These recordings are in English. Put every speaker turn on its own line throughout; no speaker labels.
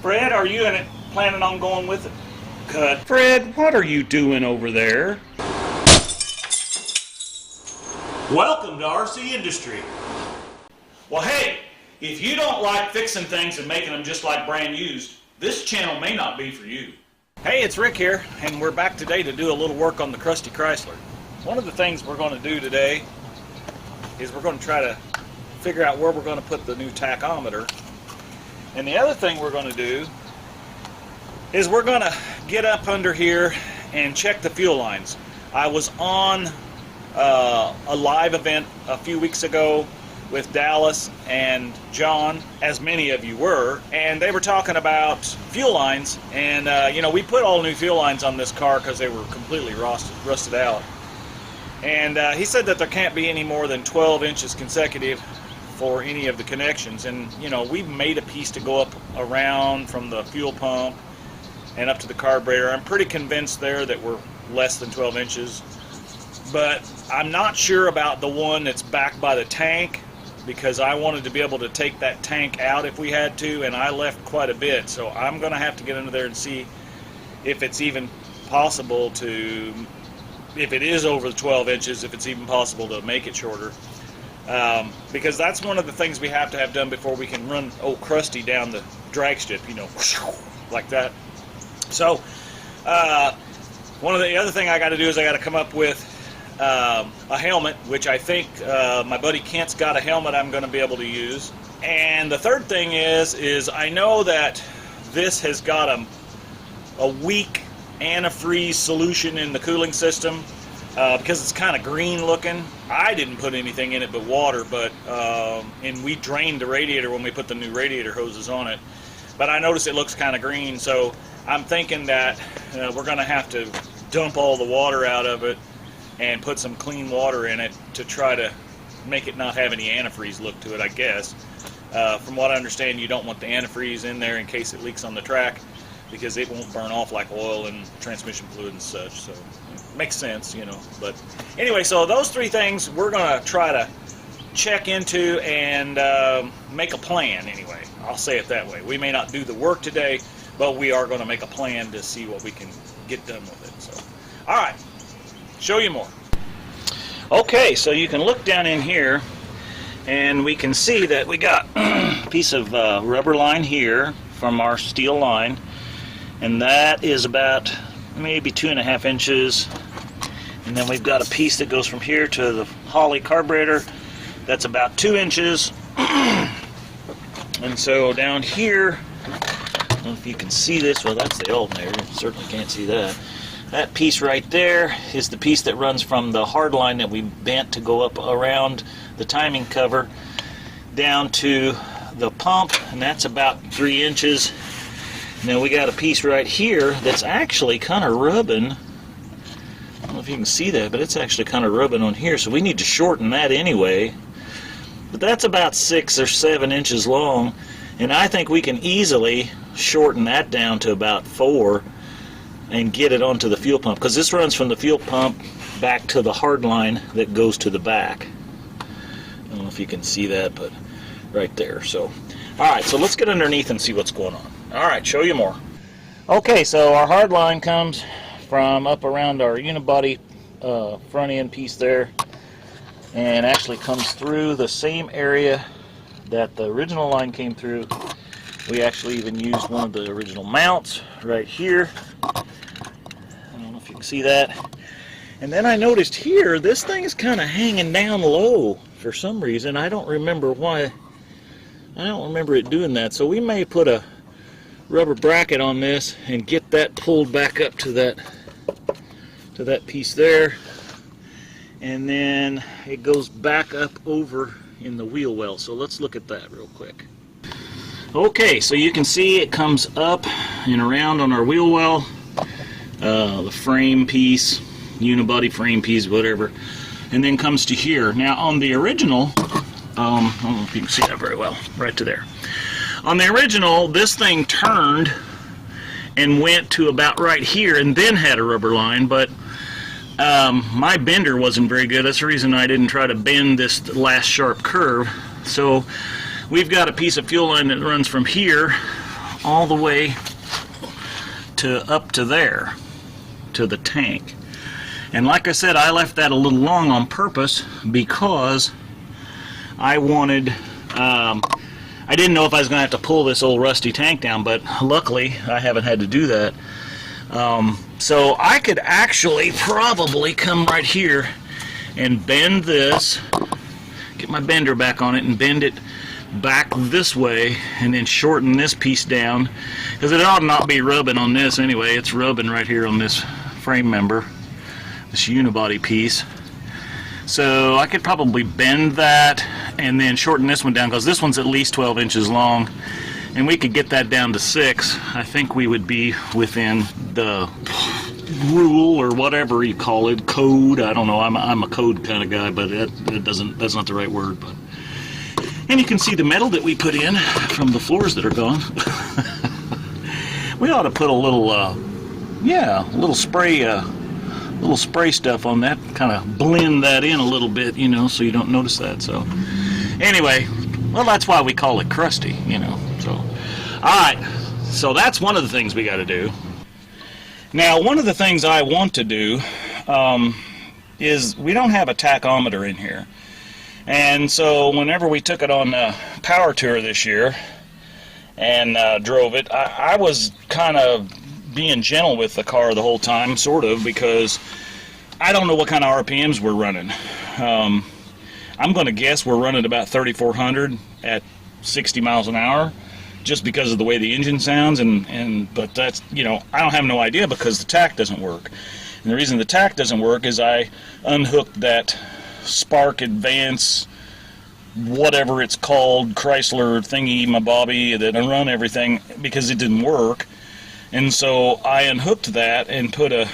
Fred, are you in it planning on going with it? Cut. Fred, what are you doing over there? Welcome to RCindustry. Well, hey, if you don't like fixing things and making them just like brand used, this channel may not be for you. Hey, it's Rick here, and we're back today to do a little work on the CrustyChrysler. One of the things we're going to do today is we're going to try to figure out where we're going to put the new tachometer. And the other thing we're going to do is we're going to get up under here and check the fuel lines. I was on a live event a few weeks ago with Dallas and John, as many of you were, and they were talking about fuel lines. And you know, we put all new fuel lines on this car because they were completely rusted out. And he said that there can't be any more than 12 inches consecutive for any of the connections. And you know, we made a piece to go up around from the fuel pump and up to the carburetor. I'm pretty convinced there that we're less than 12 inches, but I'm not sure about the one that's back by the tank, because I wanted to be able to take that tank out if we had to, and I left quite a bit. So I'm going to have to get under there and see if it's even possible to, if it is over the 12 inches, if it's even possible to make it shorter. Because that's one of the things we have to have done before we can run old Krusty down the drag strip, you know, like that. So one of the other thing I got to do is I got to come up with a helmet, which I think my buddy Kent's got a helmet I'm going to be able to use. And the third thing is I know that this has got a weak antifreeze solution in the cooling system, because it's kind of green looking. I didn't put anything in it but water, but and we drained the radiator when we put the new radiator hoses on it, but I noticed it looks kind of green. So I'm thinking that we're going to have to dump all the water out of it and put some clean water in it to try to make it not have any antifreeze look to it, I guess. From what I understand, you don't want the antifreeze in there in case it leaks on the track, because it won't burn off like oil and transmission fluid and such. So it makes sense, you know. But anyway, so those three things we're going to try to check into and make a plan anyway. I'll say it that way. We may not do the work today, but we are going to make a plan to see what we can get done with it. So, all right, show you more. Okay, so you can look down in here and we can see that we got a piece of rubber line here from our steel line, and that is about maybe 2.5 inches. And then we've got a piece that goes from here to the Holly carburetor, that's about 2 inches. And so down here, I don't know if you can see this, well, that's the alternator, you certainly can't see that. That piece right there is the piece that runs from the hard line that we bent to go up around the timing cover down to the pump, and that's about 3 inches. Now we got a piece right here that's actually kind of rubbing. I don't know if you can see that, but it's actually kind of rubbing on here, so we need to shorten that anyway. But that's about 6 or 7 inches long, and I think we can easily shorten that down to about 4 and get it onto the fuel pump, because this runs from the fuel pump back to the hard line that goes to the back. I don't know if you can see that, but right there. So alright, so let's get underneath and see what's going on. Alright, show you more. Okay, so our hard line comes from up around our unibody front end piece there, and actually comes through the same area that the original line came through. We actually even used one of the original mounts right here. I don't know if you can see that. And then I noticed here, this thing is kind of hanging down low for some reason. I don't remember why. I don't remember it doing that. So we may put a rubber bracket on this and get that pulled back up to that piece there. And then it goes back up over in the wheel well. So let's look at that real quick. Okay, so you can see it comes up and around on our wheel well, the frame piece, unibody frame piece, whatever, and then comes to here. Now on the original, I don't know if you can see that very well, right to there. On the original, this thing turned and went to about right here and then had a rubber line, but my bender wasn't very good. That's the reason I didn't try to bend this last sharp curve. So we've got a piece of fuel line that runs from here all the way to up to there, to the tank. And like I said, I left that a little long on purpose because I wanted, I didn't know if I was going to have to pull this old rusty tank down, but luckily I haven't had to do that. So I could actually probably come right here and bend this, get my bender back on it and bend it back this way, and then shorten this piece down, because it ought not be rubbing on this anyway. It's rubbing right here on this frame member, this unibody piece. So I could probably bend that and then shorten this one down, because this one's at least 12 inches long, and we could get that down to 6. I think we would be within the rule, or whatever you call it, code. I don't know, I'm a code kind of guy, but that's not the right word. But and you can see the metal that we put in from the floors that are gone. We ought to put a little little spray stuff on that, kind of blend that in a little bit, you know, so you don't notice that. So anyway, well, that's why we call it crusty, you know. So alright, so that's one of the things we got to do. Now, one of the things I want to do is we don't have a tachometer in here. And so whenever we took it on a power tour this year and drove it, I was kind of being gentle with the car the whole time, sort of, because I don't know what kind of RPMs we're running. I'm going to guess we're running about 3,400 at 60 miles an hour, just because of the way the engine sounds, but that's, you know, I don't have no idea because the tach doesn't work. And the reason the tach doesn't work is I unhooked that Spark Advance, whatever it's called, Chrysler thingy, my bobby that I run everything, because it didn't work. And so I unhooked that and put a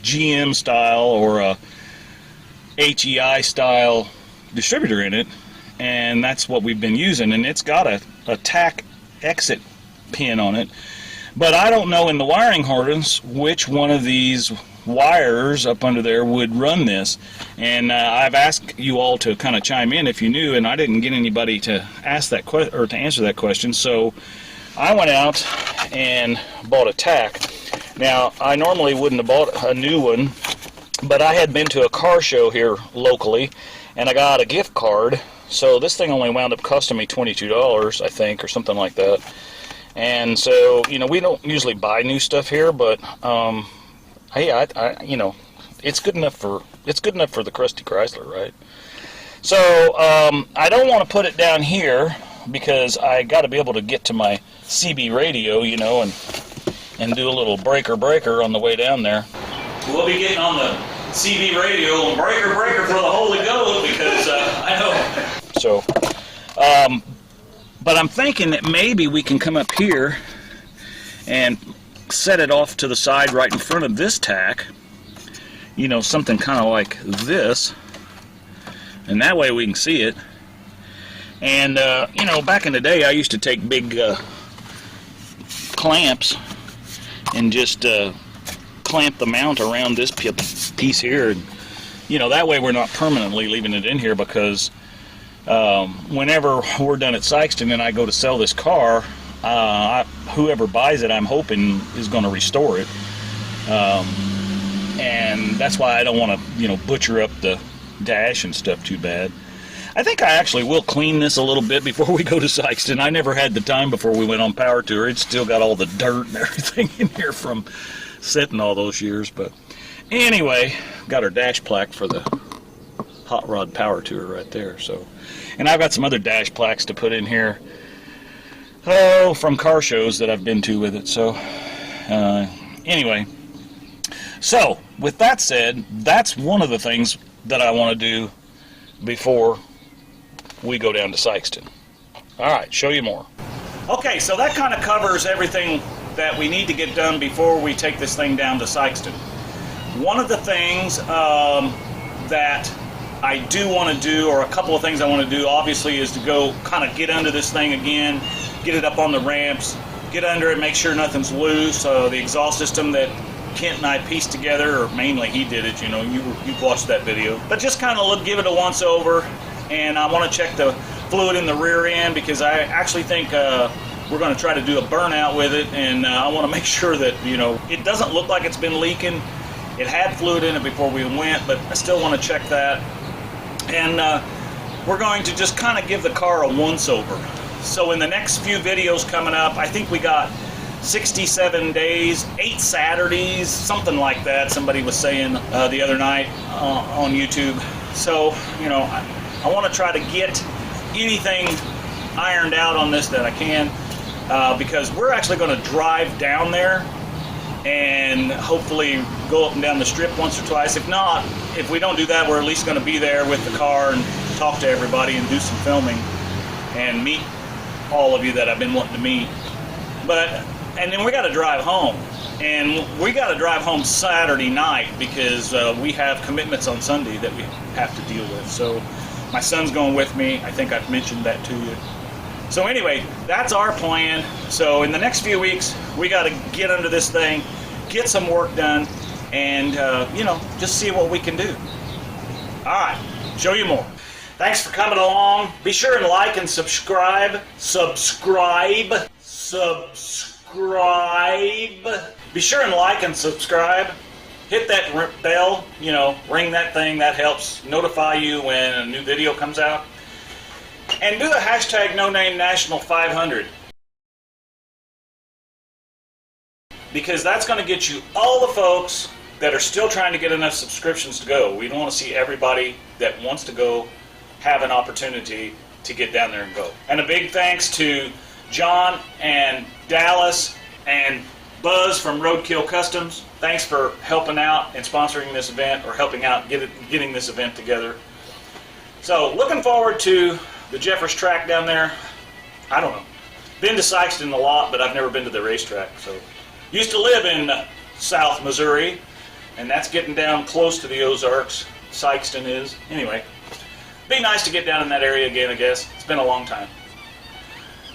GM style or a HEI style distributor in it, and that's what we've been using. And it's got a tach exit pin on it, but I don't know in the wiring harness which one of these wires up under there would run this. And I've asked you all to kind of chime in if you knew, and I didn't get anybody to ask that or to answer that question. So I went out and bought a tach. Now, I normally wouldn't have bought a new one, but I had been to a car show here locally, and I got a gift card. So this thing only wound up costing me $22, I think, or something like that. And so, you know, we don't usually buy new stuff here, but hey, I you know, it's good enough for the CrustyChrysler, right? So I don't want to put it down here because I got to be able to get to my CB radio, you know, and do a little breaker on the way down there. We'll be getting on the CB radio and breaker for the Holy Ghost, because I know. So, but I'm thinking that maybe we can come up here and set it off to the side right in front of this tach, you know, something kind of like this, and that way we can see it. And you know, back in the day I used to take big clamps and just clamp the mount around this piece here, and you know, that way we're not permanently leaving it in here, because whenever we're done at Sikeston and I go to sell this car, whoever buys it, I'm hoping, is going to restore it, and that's why I don't want to, you know, butcher up the dash and stuff too bad. I think I actually will clean this a little bit before we go to Sikeston. I never had the time before we went on power tour. It's still got all the dirt and everything in here from sitting all those years. But anyway, got our dash plaque for the hot rod power tour right there. So, and I've got some other dash plaques to put in here, from car shows that I've been to with it. So anyway, so with that said, that's one of the things that I want to do before we go down to Sikeston. Alright, show you more. Okay, so that kind of covers everything that we need to get done before we take this thing down to Sikeston. One of the things that I do want to do, or a couple of things I want to do, obviously, is to go kind of get under this thing again, get it up on the ramps, get under it, make sure nothing's loose. The exhaust system that Kent and I pieced together, or mainly he did it, you know, you've watched that video. But just kind of give it a once over, and I want to check the fluid in the rear end, because I actually think we're going to try to do a burnout with it, and I want to make sure that, you know, it doesn't look like it's been leaking. It had fluid in it before we went, but I still want to check that. And we're going to just kind of give the car a once-over. So in the next few videos coming up, I think we got 67 days, 8 Saturdays, something like that, somebody was saying the other night on YouTube. So, you know, I want to try to get anything ironed out on this that I can, because we're actually going to drive down there and hopefully go up and down the strip once or twice. If not, if we don't do that, we're at least going to be there with the car and talk to everybody and do some filming and meet all of you that I've been wanting to meet. And then we got to drive home, and we got to drive home Saturday night because we have commitments on Sunday that we have to deal with. So my son's going with me. I think I've mentioned that to you. So anyway, that's our plan. So in the next few weeks, we got to get under this thing, get some work done, and you know, just see what we can do. All right, show you more. Thanks for coming along. Be sure and like and subscribe. Be sure and like and subscribe. Hit that bell, you know, ring that thing. That helps notify you when a new video comes out. And do the hashtag NoNameNational500. Because that's going to get you all the folks that are still trying to get enough subscriptions to go. We don't want to see everybody that wants to go have an opportunity to get down there and go. And a big thanks to John and Dallas and Buzz from Roadkill Customs. Thanks for helping out and sponsoring this event, or helping out getting this event together. So looking forward to the Jeffers track down there. I don't know. Been to Sikeston a lot, but I've never been to the racetrack. So used to live in South Missouri, and that's getting down close to the Ozarks. Sikeston is. Anyway, be nice to get down in that area again, I guess. It's been a long time.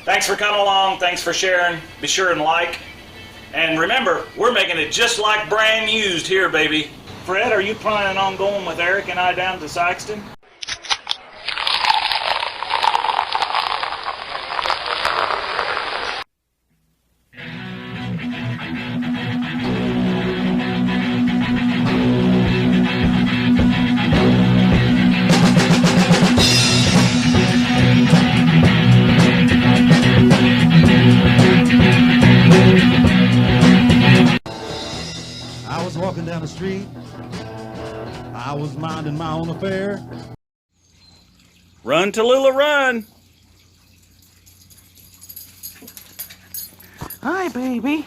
Thanks for coming along. Thanks for sharing. Be sure and like. And remember, we're making it just like brand used here, baby. Fred, are you planning on going with Eric and I down to Sikeston?
I was walking down the street, I was minding my own affair.
Run, Tallulah, run!
Hi, baby.